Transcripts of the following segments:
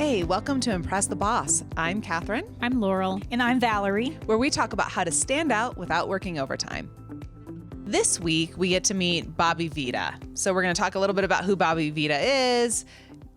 Hey, welcome to Impress the Boss. I'm Catherine. I'm Laurel. And I'm Valerie. Where we talk about how to stand out without working overtime. This week, we get to meet Bobbie-Vida. So we're going to talk a little bit about who Bobbie-Vida is,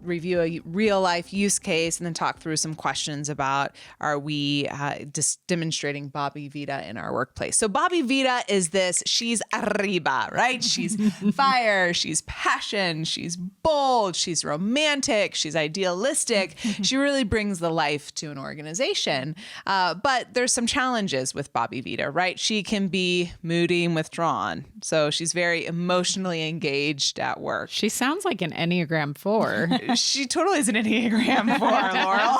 review a real-life use case, and then talk through some questions about, are we just demonstrating Bobbie-Vida in our workplace? So Bobbie-Vida is this, she's arriba, right? She's fire, she's passion, she's bold, she's romantic, she's idealistic. She really brings the life to an organization. But there's some challenges with Bobbie-Vida, right? She can be moody and withdrawn. So she's very emotionally engaged at work. She sounds like an Enneagram 4. She totally is an Enneagram 4, Laurel.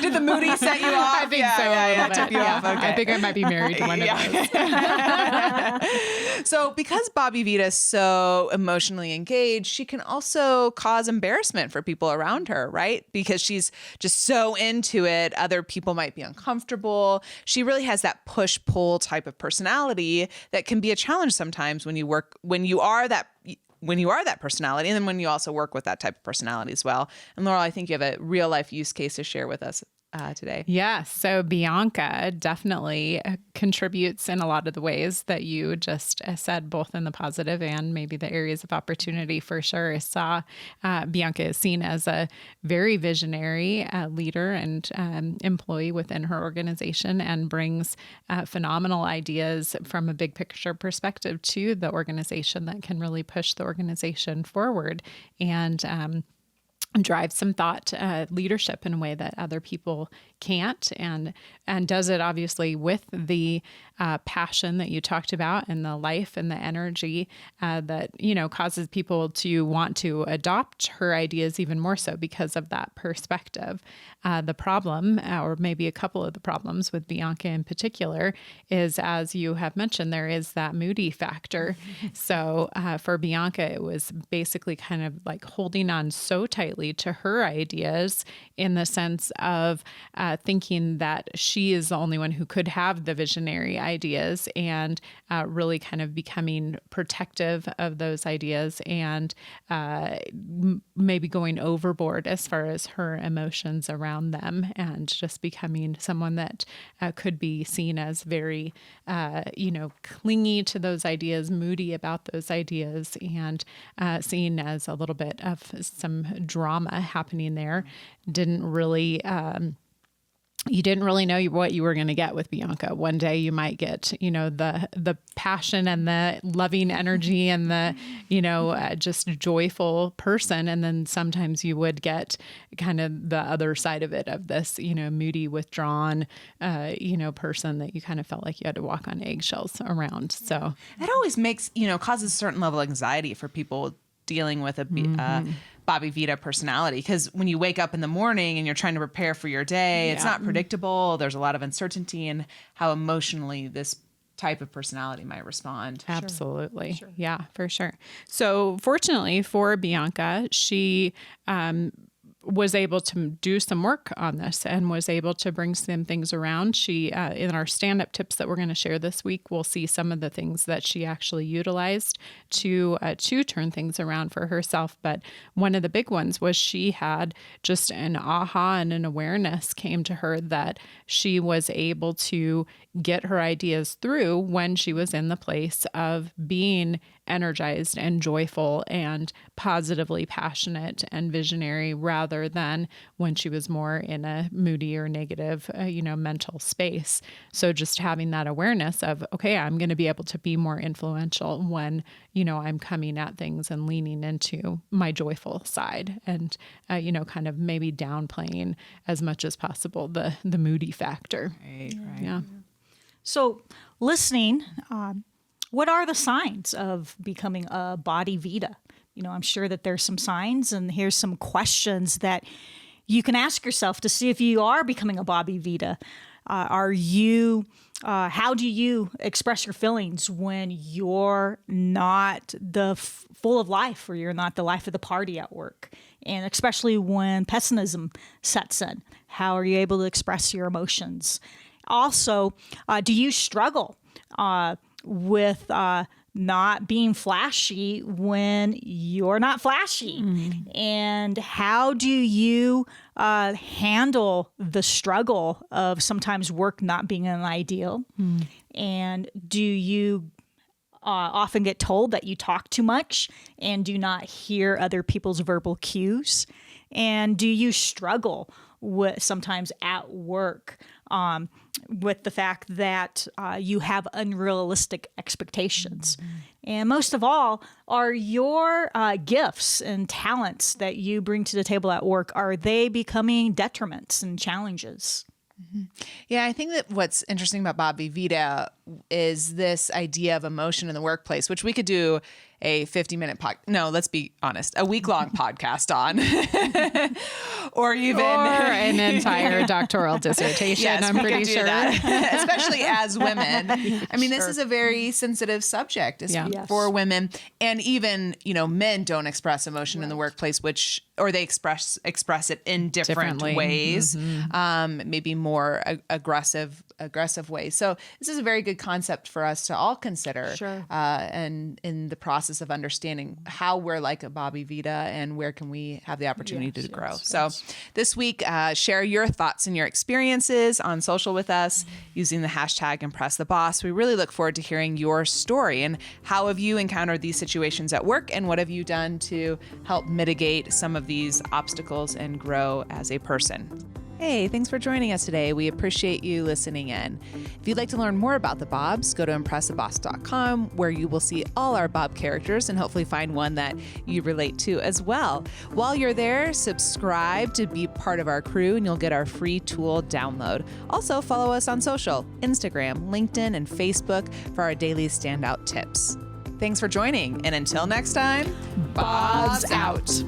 Did the moody set you off? I think so. Yeah, took you off. Okay. I think I might be married to one of those. So because Bobbie-Vida is so emotionally engaged, she can also cause embarrassment for people around her, right? Because she's just so into it. Other people might be uncomfortable. She really has that push-pull type of personality that can be a challenge sometimes when you are that personality, and then when you also work with that type of personality as well. And Laurel, I think you have a real life use case to share with us today. Yeah. So Bianca definitely contributes in a lot of the ways that you just said, both in the positive and maybe the areas of opportunity for sure. Bianca is seen as a very visionary leader and employee within her organization, and brings phenomenal ideas from a big picture perspective to the organization that can really push the organization forward and drive some thought leadership in a way that other people can't, and does it obviously with the passion that you talked about, and the life and the energy that causes people to want to adopt her ideas even more so because of that perspective. The problem, or maybe a couple of the problems with Bianca in particular, is, as you have mentioned, there is that moody factor. So for Bianca, it was basically kind of like holding on so tightly to her ideas, in the sense of thinking that she is the only one who could have the visionary ideas, and really kind of becoming protective of those ideas, and maybe going overboard as far as her emotions around them, and just becoming someone that could be seen as very, clingy to those ideas, moody about those ideas, and seen as a little bit of some drama happening there. You didn't really know what you were going to get with Bianca. One day you might get, the passion and the loving energy and the, just joyful person. And then sometimes you would get kind of the other side of it, of this, moody, withdrawn, person that you kind of felt like you had to walk on eggshells around. So it always makes, causes a certain level of anxiety for people dealing with a Bobbie-Vida personality, because when you wake up in the morning and you're trying to prepare for your day, it's not predictable. There's a lot of uncertainty in how emotionally this type of personality might respond. Absolutely. Sure. Yeah, for sure. So fortunately for Bianca, she was able to do some work on this and was able to bring some things around. She, in our stand-up tips that we're going to share this week, we'll see some of the things that she actually utilized to turn things around for herself. But one of the big ones was she had just an aha and an awareness came to her that she was able to get her ideas through when she was in the place of being energized and joyful and positively passionate and visionary, rather than when she was more in a moody or negative, mental space. So just having that awareness of, okay, I'm going to be able to be more influential when, I'm coming at things and leaning into my joyful side, and, kind of maybe downplaying as much as possible the moody factor. Right. Yeah. So listening, what are the signs of becoming a Bobbie-Vida? I'm sure that there's some signs, and here's some questions that you can ask yourself to see if you are becoming a Bobbie-Vida. How do you express your feelings when you're not full of life, or you're not the life of the party at work? And especially when pessimism sets in, how are you able to express your emotions? Also, do you struggle with not being flashy when you're not flashy? And how do you handle the struggle of sometimes work not being an ideal? And do you often get told that you talk too much and do not hear other people's verbal cues? And do you struggle with sometimes at work with the fact that you have unrealistic expectations? And most of all, are your gifts and talents that you bring to the table at work, are they becoming detriments and challenges? Yeah, I think that what's interesting about Bobbie-Vida is this idea of emotion in the workplace, which we could do a 50-minute let's be honest, a week-long podcast on, or even an entire doctoral dissertation. Yes, I'm we pretty could do sure that, especially as women. I mean, this is a very sensitive subject for women, and even men don't express emotion in the workplace, or they express it in different ways, maybe more aggressive ways. So this is a very good concept for us to all consider, and in the process of understanding how we're like a Bobbie-Vida and where can we have the opportunity to grow. So this week, share your thoughts and your experiences on social with us using the hashtag #ImpressTheBoss. We really look forward to hearing your story and how have you encountered these situations at work and what have you done to help mitigate some of these obstacles and grow as a person. Hey, thanks for joining us today. We appreciate you listening in. If you'd like to learn more about the Bobs, go to ImpressTheBoss.com, where you will see all our Bob characters and hopefully find one that you relate to as well. While you're there, subscribe to be part of our crew and you'll get our free tool download. Also, follow us on social, Instagram, LinkedIn, and Facebook for our daily standout tips. Thanks for joining, and until next time, Bob's out.